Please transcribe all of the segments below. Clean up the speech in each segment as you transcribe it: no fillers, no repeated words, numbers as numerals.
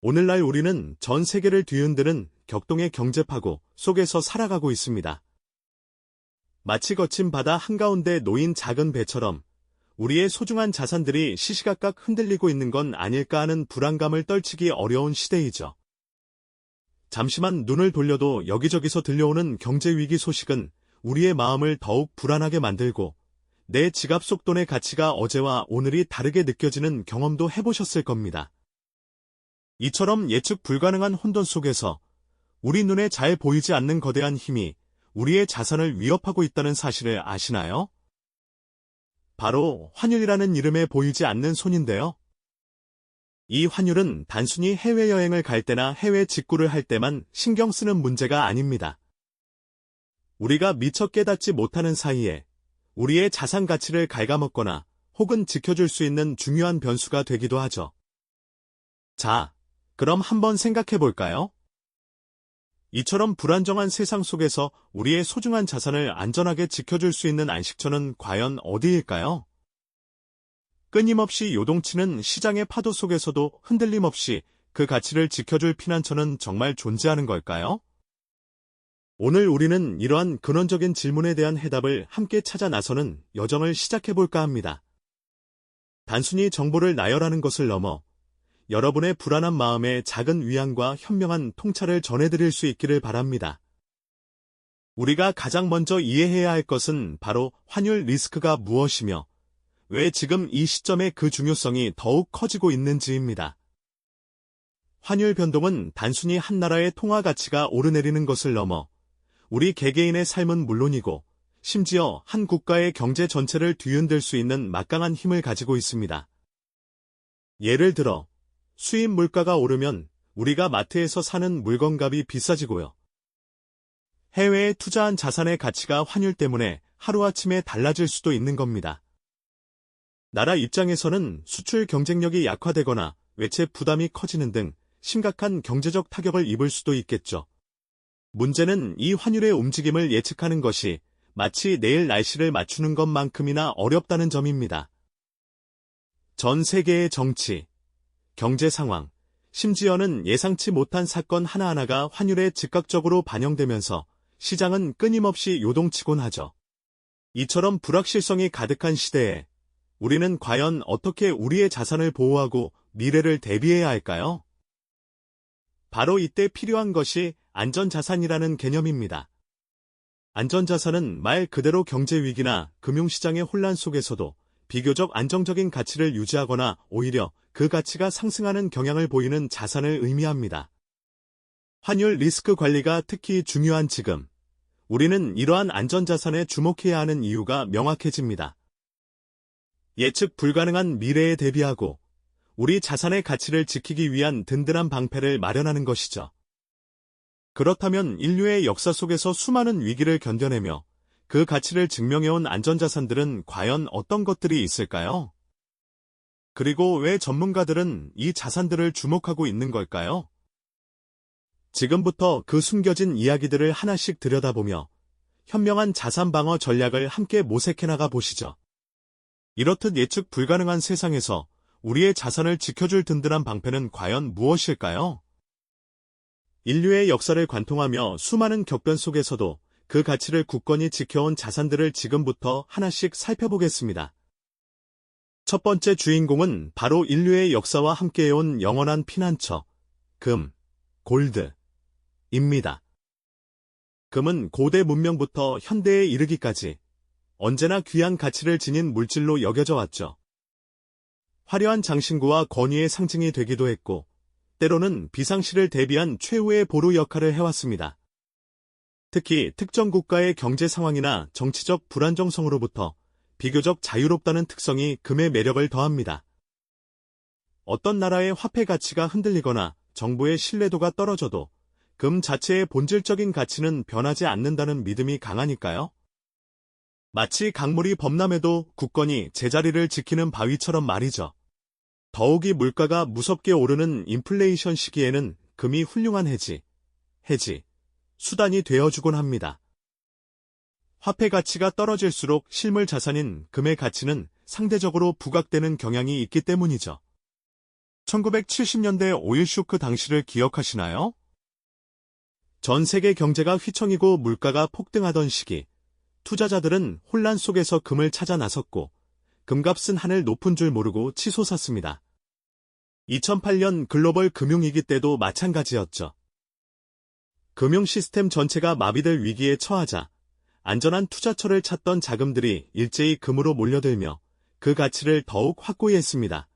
오늘날 우리는 전 세계를 뒤흔드는 격동의 경제파고 속에서 살아가고 있습니다. 마치 거친 바다 한가운데 놓인 작은 배처럼 우리의 소중한 자산들이 시시각각 흔들리고 있는 건 아닐까 하는 불안감을 떨치기 어려운 시대이죠. 잠시만 눈을 돌려도 여기저기서 들려오는 경제 위기 소식은 우리의 마음을 더욱 불안하게 만들고 내 지갑 속 돈의 가치가 어제와 오늘이 다르게 느껴지는 경험도 해보셨을 겁니다. 이처럼 예측 불가능한 혼돈 속에서 우리 눈에 잘 보이지 않는 거대한 힘이 우리의 자산을 위협하고 있다는 사실을 아시나요? 바로 환율이라는 이름에 보이지 않는 손인데요. 이 환율은 단순히 해외여행을 갈 때나 해외 직구를 할 때만 신경 쓰는 문제가 아닙니다. 우리가 미처 깨닫지 못하는 사이에 우리의 자산 가치를 갉아먹거나 혹은 지켜줄 수 있는 중요한 변수가 되기도 하죠. 자, 그럼 한번 생각해 볼까요? 이처럼 불안정한 세상 속에서 우리의 소중한 자산을 안전하게 지켜줄 수 있는 안식처는 과연 어디일까요? 끊임없이 요동치는 시장의 파도 속에서도 흔들림 없이 그 가치를 지켜줄 피난처는 정말 존재하는 걸까요? 오늘 우리는 이러한 근원적인 질문에 대한 해답을 함께 찾아 나서는 여정을 시작해볼까 합니다. 단순히 정보를 나열하는 것을 넘어 여러분의 불안한 마음에 작은 위안과 현명한 통찰을 전해드릴 수 있기를 바랍니다. 우리가 가장 먼저 이해해야 할 것은 바로 환율 리스크가 무엇이며 왜 지금 이 시점에 그 중요성이 더욱 커지고 있는지입니다. 환율 변동은 단순히 한 나라의 통화 가치가 오르내리는 것을 넘어 우리 개개인의 삶은 물론이고 심지어 한 국가의 경제 전체를 뒤흔들 수 있는 막강한 힘을 가지고 있습니다. 예를 들어 수입 물가가 오르면 우리가 마트에서 사는 물건값이 비싸지고요. 해외에 투자한 자산의 가치가 환율 때문에 하루아침에 달라질 수도 있는 겁니다. 나라 입장에서는 수출 경쟁력이 약화되거나 외채 부담이 커지는 등 심각한 경제적 타격을 입을 수도 있겠죠. 문제는 이 환율의 움직임을 예측하는 것이 마치 내일 날씨를 맞추는 것만큼이나 어렵다는 점입니다. 전 세계의 정치, 경제 상황, 심지어는 예상치 못한 사건 하나하나가 환율에 즉각적으로 반영되면서 시장은 끊임없이 요동치곤 하죠. 이처럼 불확실성이 가득한 시대에 우리는 과연 어떻게 우리의 자산을 보호하고 미래를 대비해야 할까요? 바로 이때 필요한 것이 안전자산이라는 개념입니다. 안전자산은 말 그대로 경제위기나 금융시장의 혼란 속에서도 비교적 안정적인 가치를 유지하거나 오히려 그 가치가 상승하는 경향을 보이는 자산을 의미합니다. 환율 리스크 관리가 특히 중요한 지금, 우리는 이러한 안전자산에 주목해야 하는 이유가 명확해집니다. 예측 불가능한 미래에 대비하고 우리 자산의 가치를 지키기 위한 든든한 방패를 마련하는 것이죠. 그렇다면 인류의 역사 속에서 수많은 위기를 견뎌내며 그 가치를 증명해온 안전자산들은 과연 어떤 것들이 있을까요? 그리고 왜 전문가들은 이 자산들을 주목하고 있는 걸까요? 지금부터 그 숨겨진 이야기들을 하나씩 들여다보며 현명한 자산 방어 전략을 함께 모색해나가 보시죠. 이렇듯 예측 불가능한 세상에서 우리의 자산을 지켜줄 든든한 방패는 과연 무엇일까요? 인류의 역사를 관통하며 수많은 격변 속에서도 그 가치를 굳건히 지켜온 자산들을 지금부터 하나씩 살펴보겠습니다. 첫 번째 주인공은 바로 인류의 역사와 함께해온 영원한 피난처, 금, 골드입니다. 금은 고대 문명부터 현대에 이르기까지 언제나 귀한 가치를 지닌 물질로 여겨져 왔죠. 화려한 장신구와 권위의 상징이 되기도 했고, 때로는 비상시를 대비한 최후의 보루 역할을 해왔습니다. 특히 특정 국가의 경제 상황이나 정치적 불안정성으로부터 비교적 자유롭다는 특성이 금의 매력을 더합니다. 어떤 나라의 화폐 가치가 흔들리거나 정부의 신뢰도가 떨어져도 금 자체의 본질적인 가치는 변하지 않는다는 믿음이 강하니까요. 마치 강물이 범람해도 굳건히 제자리를 지키는 바위처럼 말이죠. 더욱이 물가가 무섭게 오르는 인플레이션 시기에는 금이 훌륭한 해지, 수단이 되어주곤 합니다. 화폐 가치가 떨어질수록 실물 자산인 금의 가치는 상대적으로 부각되는 경향이 있기 때문이죠. 1970년대 오일 쇼크 당시를 기억하시나요? 전 세계 경제가 휘청이고 물가가 폭등하던 시기, 투자자들은 혼란 속에서 금을 찾아 나섰고, 금값은 하늘 높은 줄 모르고 치솟았습니다. 2008년 글로벌 금융위기 때도 마찬가지였죠. 금융 시스템 전체가 마비될 위기에 처하자 안전한 투자처를 찾던 자금들이 일제히 금으로 몰려들며 그 가치를 더욱 확고히 했습니다.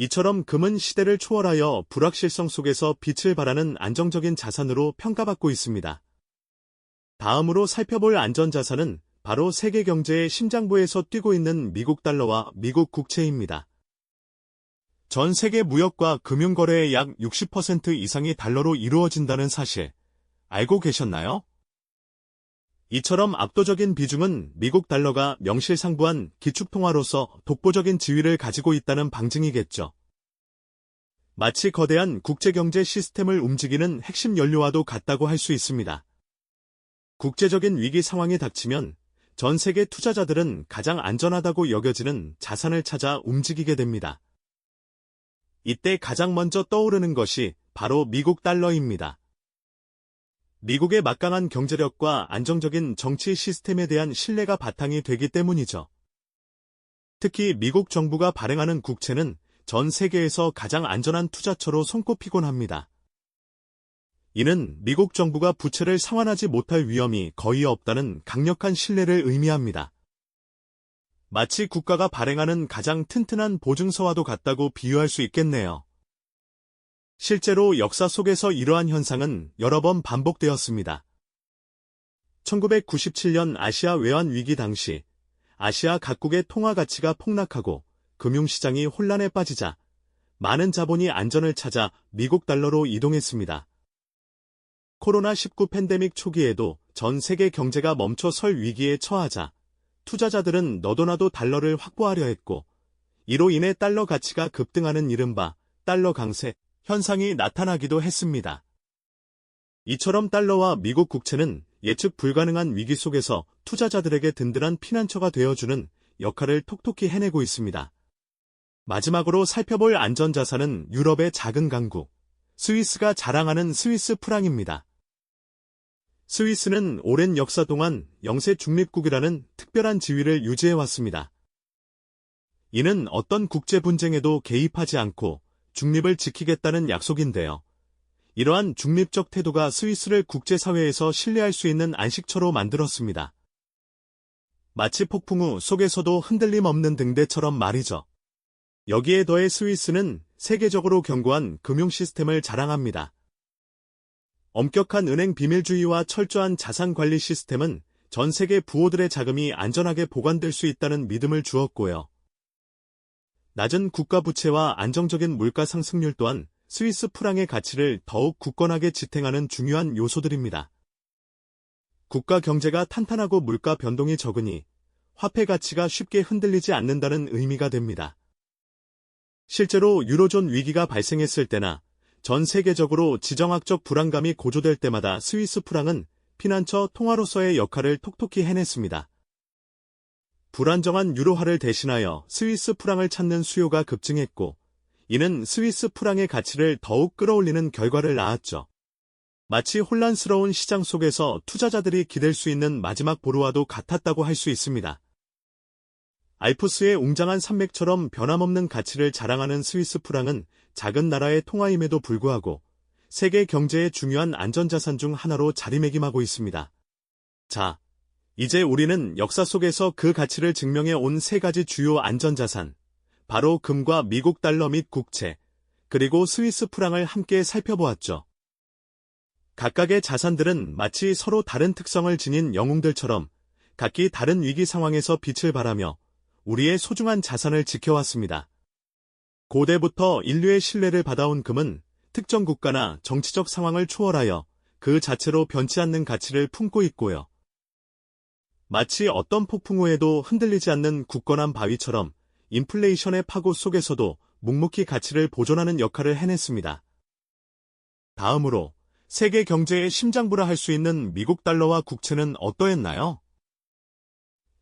이처럼 금은 시대를 초월하여 불확실성 속에서 빛을 발하는 안정적인 자산으로 평가받고 있습니다. 다음으로 살펴볼 안전자산은 바로 세계 경제의 심장부에서 뛰고 있는 미국 달러와 미국 국채입니다. 전 세계 무역과 금융거래의 약 60% 이상이 달러로 이루어진다는 사실, 알고 계셨나요? 이처럼 압도적인 비중은 미국 달러가 명실상부한 기축통화로서 독보적인 지위를 가지고 있다는 방증이겠죠. 마치 거대한 국제경제 시스템을 움직이는 핵심 연료와도 같다고 할 수 있습니다. 국제적인 위기 상황이 닥치면 전 세계 투자자들은 가장 안전하다고 여겨지는 자산을 찾아 움직이게 됩니다. 이때 가장 먼저 떠오르는 것이 바로 미국 달러입니다. 미국의 막강한 경제력과 안정적인 정치 시스템에 대한 신뢰가 바탕이 되기 때문이죠. 특히 미국 정부가 발행하는 국채는 전 세계에서 가장 안전한 투자처로 손꼽히곤 합니다. 이는 미국 정부가 부채를 상환하지 못할 위험이 거의 없다는 강력한 신뢰를 의미합니다. 마치 국가가 발행하는 가장 튼튼한 보증서와도 같다고 비유할 수 있겠네요. 실제로 역사 속에서 이러한 현상은 여러 번 반복되었습니다. 1997년 아시아 외환 위기 당시 아시아 각국의 통화 가치가 폭락하고 금융시장이 혼란에 빠지자 많은 자본이 안전을 찾아 미국 달러로 이동했습니다. 코로나19 팬데믹 초기에도 전 세계 경제가 멈춰 설 위기에 처하자 투자자들은 너도나도 달러를 확보하려 했고, 이로 인해 달러 가치가 급등하는 이른바 달러 강세 현상이 나타나기도 했습니다. 이처럼 달러와 미국 국채는 예측 불가능한 위기 속에서 투자자들에게 든든한 피난처가 되어주는 역할을 톡톡히 해내고 있습니다. 마지막으로 살펴볼 안전자산은 유럽의 작은 강국, 스위스가 자랑하는 스위스 프랑입니다. 스위스는 오랜 역사 동안 영세 중립국이라는 특별한 지위를 유지해왔습니다. 이는 어떤 국제 분쟁에도 개입하지 않고 중립을 지키겠다는 약속인데요. 이러한 중립적 태도가 스위스를 국제사회에서 신뢰할 수 있는 안식처로 만들었습니다. 마치 폭풍 우 속에서도 흔들림 없는 등대처럼 말이죠. 여기에 더해 스위스는 세계적으로 견고한 금융 시스템을 자랑합니다. 엄격한 은행 비밀주의와 철저한 자산 관리 시스템은 전 세계 부호들의 자금이 안전하게 보관될 수 있다는 믿음을 주었고요. 낮은 국가 부채와 안정적인 물가 상승률 또한 스위스 프랑의 가치를 더욱 굳건하게 지탱하는 중요한 요소들입니다. 국가 경제가 탄탄하고 물가 변동이 적으니 화폐 가치가 쉽게 흔들리지 않는다는 의미가 됩니다. 실제로 유로존 위기가 발생했을 때나 전 세계적으로 지정학적 불안감이 고조될 때마다 스위스 프랑은 피난처 통화로서의 역할을 톡톡히 해냈습니다. 불안정한 유로화를 대신하여 스위스 프랑을 찾는 수요가 급증했고, 이는 스위스 프랑의 가치를 더욱 끌어올리는 결과를 낳았죠. 마치 혼란스러운 시장 속에서 투자자들이 기댈 수 있는 마지막 보루와도 같았다고 할 수 있습니다. 알프스의 웅장한 산맥처럼 변함없는 가치를 자랑하는 스위스 프랑은 작은 나라의 통화임에도 불구하고 세계 경제의 중요한 안전자산 중 하나로 자리매김하고 있습니다. 자, 이제 우리는 역사 속에서 그 가치를 증명해 온 세 가지 주요 안전자산, 바로 금과 미국 달러 및 국채, 그리고 스위스 프랑을 함께 살펴보았죠. 각각의 자산들은 마치 서로 다른 특성을 지닌 영웅들처럼 각기 다른 위기 상황에서 빛을 발하며 우리의 소중한 자산을 지켜왔습니다. 고대부터 인류의 신뢰를 받아온 금은 특정 국가나 정치적 상황을 초월하여 그 자체로 변치 않는 가치를 품고 있고요. 마치 어떤 폭풍 후에도 흔들리지 않는 굳건한 바위처럼 인플레이션의 파고 속에서도 묵묵히 가치를 보존하는 역할을 해냈습니다. 다음으로 세계 경제의 심장부라 할 수 있는 미국 달러와 국채는 어떠했나요?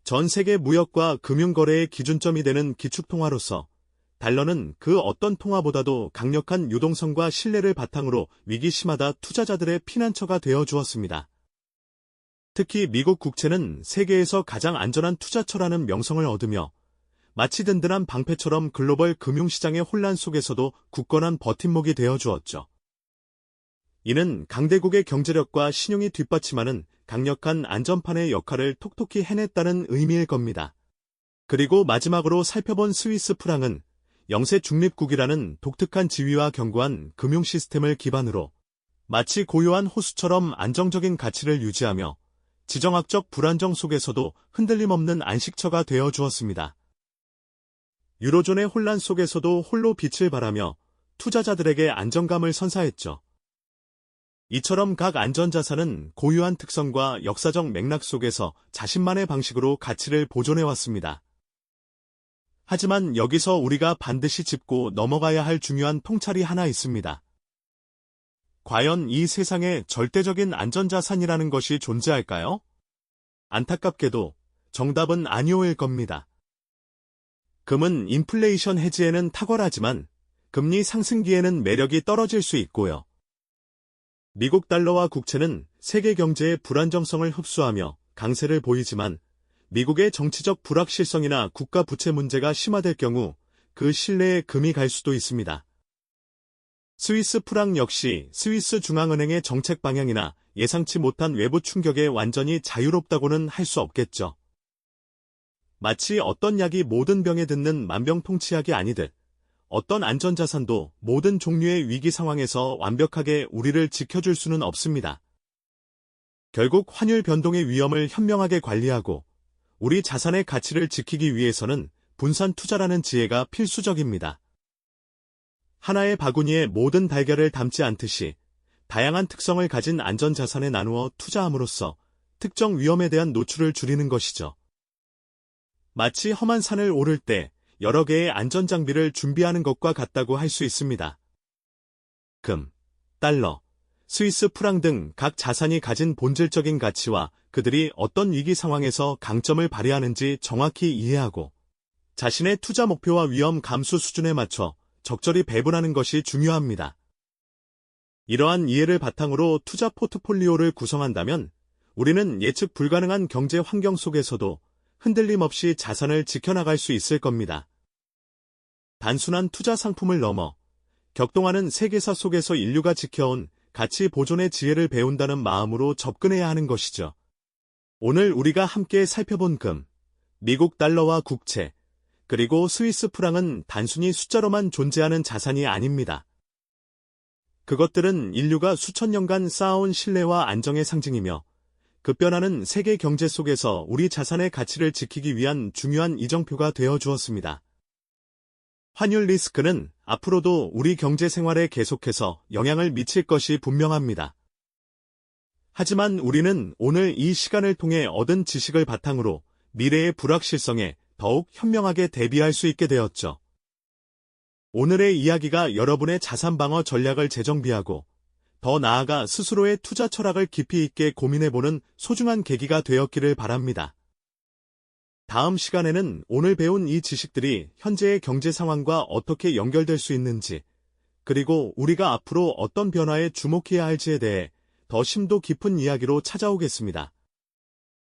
전 세계 무역과 금융거래의 기준점이 되는 기축통화로서 달러는 그 어떤 통화보다도 강력한 유동성과 신뢰를 바탕으로 위기 시마다 투자자들의 피난처가 되어 주었습니다. 특히 미국 국채는 세계에서 가장 안전한 투자처라는 명성을 얻으며 마치 든든한 방패처럼 글로벌 금융시장의 혼란 속에서도 굳건한 버팀목이 되어 주었죠. 이는 강대국의 경제력과 신용이 뒷받침하는 강력한 안전판의 역할을 톡톡히 해냈다는 의미일 겁니다. 그리고 마지막으로 살펴본 스위스 프랑은 영세 중립국이라는 독특한 지위와 견고한 금융 시스템을 기반으로 마치 고요한 호수처럼 안정적인 가치를 유지하며 지정학적 불안정 속에서도 흔들림 없는 안식처가 되어 주었습니다. 유로존의 혼란 속에서도 홀로 빛을 발하며 투자자들에게 안정감을 선사했죠. 이처럼 각 안전자산은 고유한 특성과 역사적 맥락 속에서 자신만의 방식으로 가치를 보존해왔습니다. 하지만 여기서 우리가 반드시 짚고 넘어가야 할 중요한 통찰이 하나 있습니다. 과연 이 세상에 절대적인 안전자산이라는 것이 존재할까요? 안타깝게도 정답은 아니오일 겁니다. 금은 인플레이션 해지에는 탁월하지만 금리 상승기에는 매력이 떨어질 수 있고요. 미국 달러와 국채는 세계 경제의 불안정성을 흡수하며 강세를 보이지만 미국의 정치적 불확실성이나 국가 부채 문제가 심화될 경우 그 신뢰에 금이 갈 수도 있습니다. 스위스 프랑 역시 스위스 중앙은행의 정책 방향이나 예상치 못한 외부 충격에 완전히 자유롭다고는 할 수 없겠죠. 마치 어떤 약이 모든 병에 듣는 만병통치약이 아니듯 어떤 안전자산도 모든 종류의 위기 상황에서 완벽하게 우리를 지켜줄 수는 없습니다. 결국 환율 변동의 위험을 현명하게 관리하고 우리 자산의 가치를 지키기 위해서는 분산 투자라는 지혜가 필수적입니다. 하나의 바구니에 모든 달걀을 담지 않듯이 다양한 특성을 가진 안전자산에 나누어 투자함으로써 특정 위험에 대한 노출을 줄이는 것이죠. 마치 험한 산을 오를 때 여러 개의 안전장비를 준비하는 것과 같다고 할 수 있습니다. 금, 달러, 스위스 프랑 등 각 자산이 가진 본질적인 가치와 그들이 어떤 위기 상황에서 강점을 발휘하는지 정확히 이해하고 자신의 투자 목표와 위험 감수 수준에 맞춰 적절히 배분하는 것이 중요합니다. 이러한 이해를 바탕으로 투자 포트폴리오를 구성한다면 우리는 예측 불가능한 경제 환경 속에서도 흔들림 없이 자산을 지켜나갈 수 있을 겁니다. 단순한 투자 상품을 넘어 격동하는 세계사 속에서 인류가 지켜온 가치 보존의 지혜를 배운다는 마음으로 접근해야 하는 것이죠. 오늘 우리가 함께 살펴본 금, 미국 달러와 국채, 그리고 스위스 프랑은 단순히 숫자로만 존재하는 자산이 아닙니다. 그것들은 인류가 수천 년간 쌓아온 신뢰와 안정의 상징이며 급변하는 세계 경제 속에서 우리 자산의 가치를 지키기 위한 중요한 이정표가 되어 주었습니다. 환율 리스크는 앞으로도 우리 경제 생활에 계속해서 영향을 미칠 것이 분명합니다. 하지만 우리는 오늘 이 시간을 통해 얻은 지식을 바탕으로 미래의 불확실성에 더욱 현명하게 대비할 수 있게 되었죠. 오늘의 이야기가 여러분의 자산 방어 전략을 재정비하고 더 나아가 스스로의 투자 철학을 깊이 있게 고민해보는 소중한 계기가 되었기를 바랍니다. 다음 시간에는 오늘 배운 이 지식들이 현재의 경제 상황과 어떻게 연결될 수 있는지, 그리고 우리가 앞으로 어떤 변화에 주목해야 할지에 대해 더 심도 깊은 이야기로 찾아오겠습니다.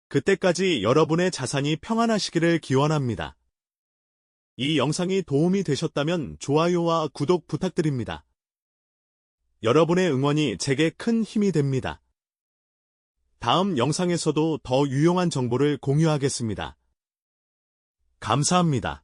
그때까지 여러분의 자산이 평안하시기를 기원합니다. 이 영상이 도움이 되셨다면 좋아요와 구독 부탁드립니다. 여러분의 응원이 제게 큰 힘이 됩니다. 다음 영상에서도 더 유용한 정보를 공유하겠습니다. 감사합니다.